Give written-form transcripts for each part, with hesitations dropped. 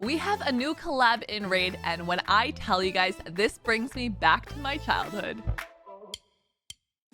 We have a new collab in Raid, and when I tell you guys, this brings me back to my childhood.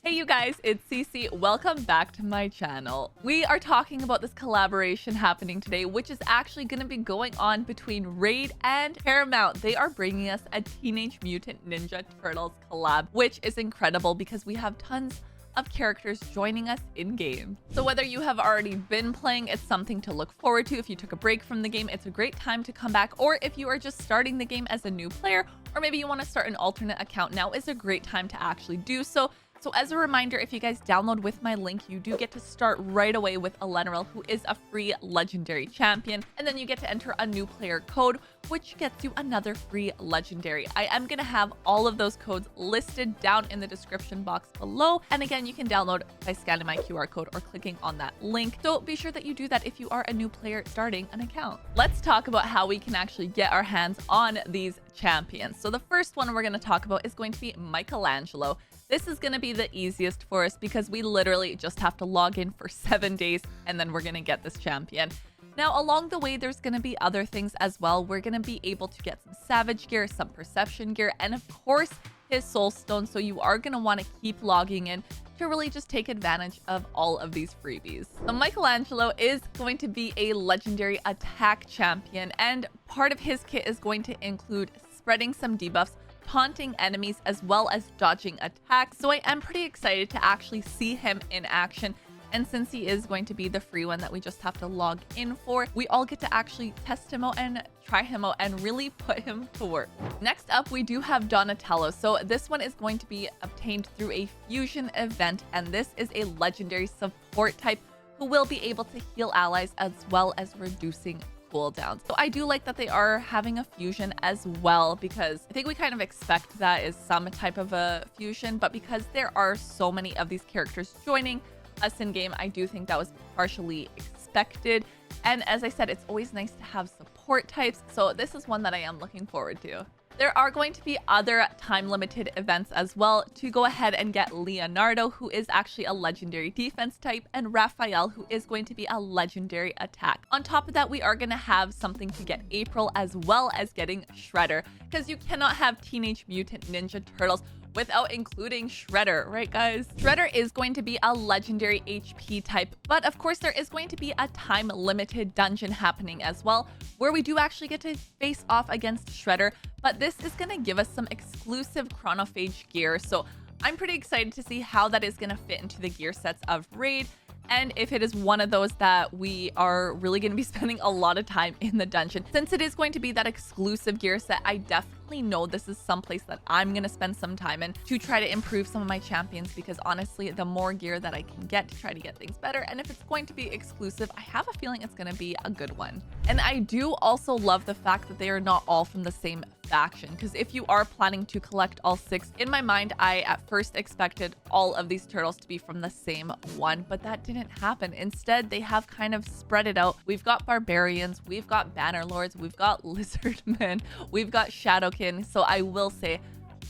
Hey you guys, it's Cece. Welcome back to my channel. We are talking about this collaboration happening today, which is actually going to be going on between Raid and Paramount. They are bringing us a Teenage Mutant Ninja Turtles collab, which is incredible because we have tons of characters joining us in game. So whether you have already been playing, it's something to look forward to. If you took a break from the game, it's a great time to come back. Or if you are just starting the game as a new player, or maybe you want to start an alternate account, now is a great time to actually do so. So as a reminder, if you guys download with my link, you do get to start right away with Elenaril, who is a free legendary champion. And then you get to enter a new player code, which gets you another free legendary. I am going to have all of those codes listed down in the description box below. And again, you can download by scanning my QR code or clicking on that link. So be sure that you do that if you are a new player starting an account. Let's talk about how we can actually get our hands on these champions. So the first one we're going to talk about is going to be Michelangelo. This is going to be the easiest for us because we literally just have to log in for 7 days and then we're going to get this champion. Now, along the way, there's going to be other things as well. We're going to be able to get some Savage gear, some Perception gear, and of course, his Soul Stone. So you are going to want to keep logging in to really just take advantage of all of these freebies. So Michelangelo is going to be a legendary attack champion, and part of his kit is going to include spreading some debuffs, taunting enemies, as well as dodging attacks. So I am pretty excited to actually see him in action. And since he is going to be the free one that we just have to log in for, we all get to actually test him out and try him out and really put him to work. Next up, we do have Donatello. So this one is going to be obtained through a fusion event, and this is a legendary support type who will be able to heal allies as well as reducing cooldowns. So I do like that they are having a fusion as well, because I think we kind of expect that is some type of a fusion, but because there are so many of these characters joining us in game, I do think that was partially expected. And as I said, it's always nice to have support types, so this is one that I am looking forward to. There are going to be other time-limited events as well to go ahead and get Leonardo, who is actually a legendary defense type, and Raphael, who is going to be a legendary attack. On top of that, we are going to have something to get April, as well as getting Shredder, because you cannot have Teenage Mutant Ninja Turtles without including Shredder, right guys? Shredder is going to be a legendary HP type, but of course there is going to be a time-limited dungeon happening as well, where we do actually get to face off against Shredder, but this is going to give us some exclusive chronophage gear, so I'm pretty excited to see how that is going to fit into the gear sets of Raid, and if it is one of those that we are really going to be spending a lot of time in the dungeon. Since it is going to be that exclusive gear set, I definitely know this is someplace that I'm going to spend some time in to try to improve some of my champions, because honestly, the more gear that I can get to try to get things better, and if it's going to be exclusive, I have a feeling it's going to be a good one. And I do also love the fact that they are not all from the same faction, because if you are planning to collect all 6, in my mind, I at first expected all of these turtles to be from the same one, but that didn't happen. Instead, they have kind of spread it out. We've got barbarians, we've got banner lords, we've got lizardmen, we've got shadowkin. So I will say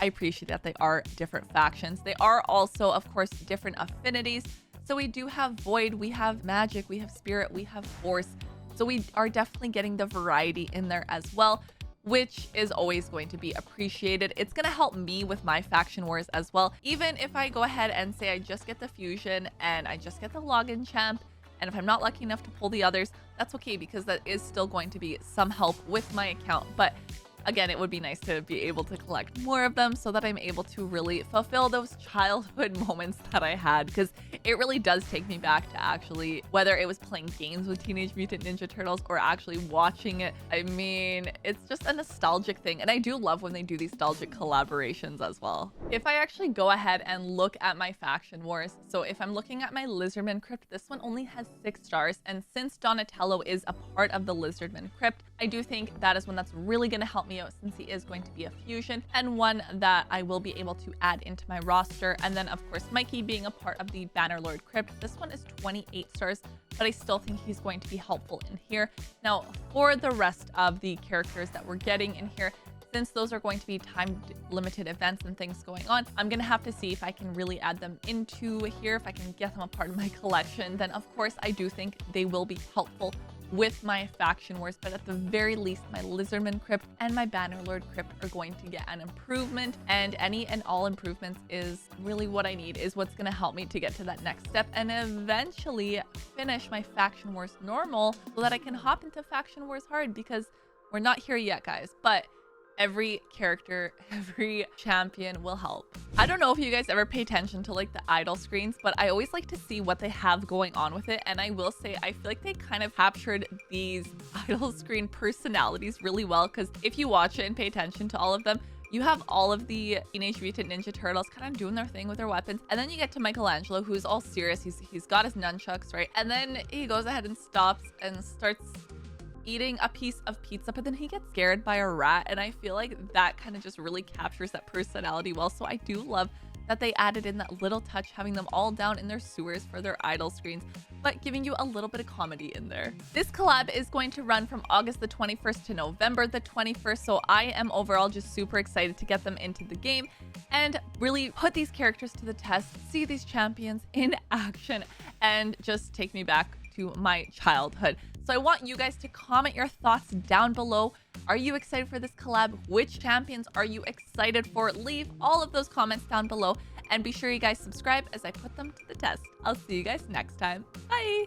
I appreciate that they are different factions. They are also, of course, different affinities. So we do have void, we have magic, we have spirit, we have force. So we are definitely getting the variety in there as well, which is always going to be appreciated. It's going to help me with my faction wars as well. Even if I go ahead and say I just get the fusion and I just get the login champ, and if I'm not lucky enough to pull the others, that's okay, because that is still going to be some help with my account. But again, it would be nice to be able to collect more of them so that I'm able to really fulfill those childhood moments that I had, because it really does take me back to actually, whether it was playing games with Teenage Mutant Ninja Turtles or actually watching it. I mean, it's just a nostalgic thing, and I do love when they do these nostalgic collaborations as well. If I actually go ahead and look at my faction wars, so if I'm looking at my Lizardman crypt, this one only has 6 stars, and since Donatello is a part of the Lizardman crypt, I do think that is one that's really going to help me out, since he is going to be a fusion and one that I will be able to add into my roster. And then of course Mikey being a part of the Bannerlord crypt, this one is 28 stars, but I still think he's going to be helpful in here. Now for the rest of the characters that we're getting in here, since those are going to be time limited events and things going on, I'm gonna have to see if I can really add them into here, if I can get them a part of my collection. Then of course I do think they will be helpful with my faction wars, but at the very least, my Lizardman crypt and my Bannerlord crypt are going to get an improvement, and any and all improvements is really what I need, is what's going to help me to get to that next step and eventually finish my faction wars normal so that I can hop into faction wars hard, because we're not here yet, guys, but every character, every champion will help. I don't know if you guys ever pay attention to like the idle screens, but I always like to see what they have going on with it. And I will say, I feel like they kind of captured these idle screen personalities really well, because if you watch it and pay attention to all of them, you have all of the Teenage Mutant Ninja Turtles kind of doing their thing with their weapons. And then you get to Michelangelo, who's all serious. He's got his nunchucks, right? And then he goes ahead and stops and starts eating a piece of pizza, but then he gets scared by a rat, and I feel like that kind of just really captures that personality well. So I do love that they added in that little touch, having them all down in their sewers for their idle screens, but giving you a little bit of comedy in there. This collab is going to run from August the 21st to November the 21st, so I am overall just super excited to get them into the game and really put these characters to the test, see these champions in action, and just take me back to my childhood. So I want you guys to comment your thoughts down below. Are you excited for this collab? Which champions are you excited for? Leave all of those comments down below, and be sure you guys subscribe as I put them to the test. I'll see you guys next time. Bye!